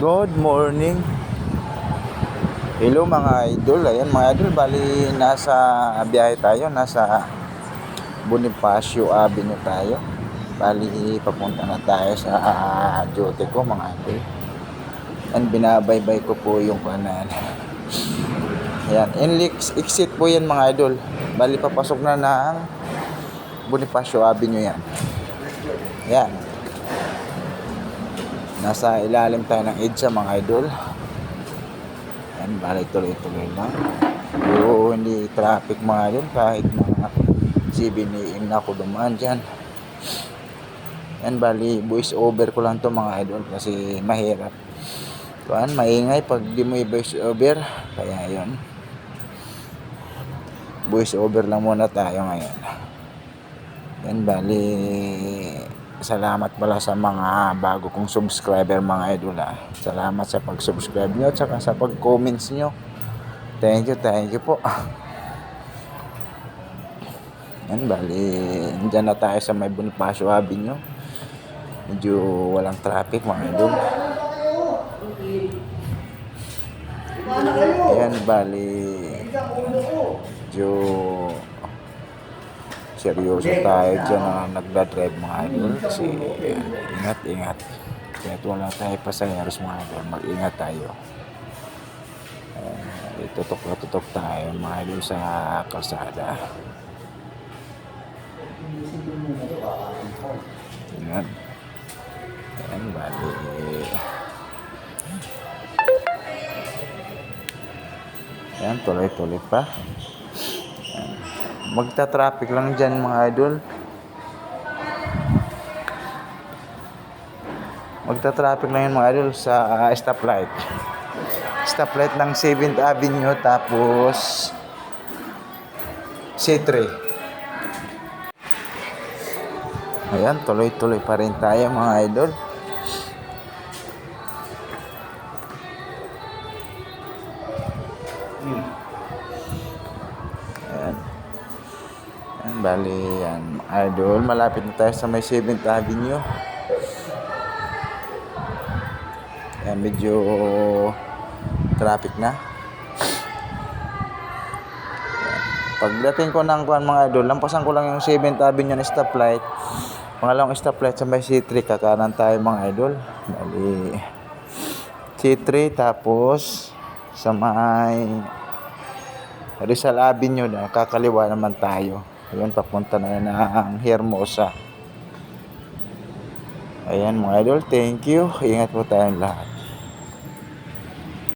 Good morning. Hello mga idol. Ayan mga idol, bali nasa biyahe tayo, nasa Bonifacio Avenue tayo. Bali papunta na tayo sa duty ko mga idol. And binabaybay ko po yung kanan. Ayan, exit po yan mga idol. Bali papasok na ng Bonifacio Avenue yan. Ayan. Nasa ilalim tayo ng EDSA mga idol. Yan, balik tuloy-tuloy lang. Pero hindi traffic mga idol. Kahit mga 7 AM na ako dumaan dyan. Yan, bali voice over ko lang to mga idol. Kasi mahirap. Kuan, maingay pag di mo i-voice over. Kaya yun. Voice over lang muna tayo ngayon. Yan, bali salamat pala sa mga bago kong subscriber mga idol ha. Salamat sa pag-subscribe nyo at saka sa pag-comments nyo. Thank you po. Yan, bali dyan na tayo sa may Bonifacio Avenue. Medyo walang traffic mga idol. Yan, bali medyo seryoso tayo dyan na nagdadrive mga idol kasi ingat kahit wala tayo pasayeros mga idol, mag-ingat tayo. Tutok tayo mga idol sa kalsada. Yan bali yan, tuloy pa. Magta-traffic lang dyan mga idol. Magta-traffic lang yan mga idol sa stoplight. Stoplight ng 7th Avenue tapos C3. Ayan, tuloy pa rin tayo mga idol. Bali yan idol, malapit na tayo sa may 7th Avenue. Yan, medyo traffic na. Pagdating ko ng kuan mga idol, lampasan ko lang yung 7th Avenue na stoplight. Pangalawang stoplight sa may C3, kakanan tayo mga idol. Bali C3 tapos sa may Rizal Avenue na kakaliwa naman tayo. Ayan, papunta na yan ang Hermosa. Ayan mga idol, thank you. Ingat po tayong lahat.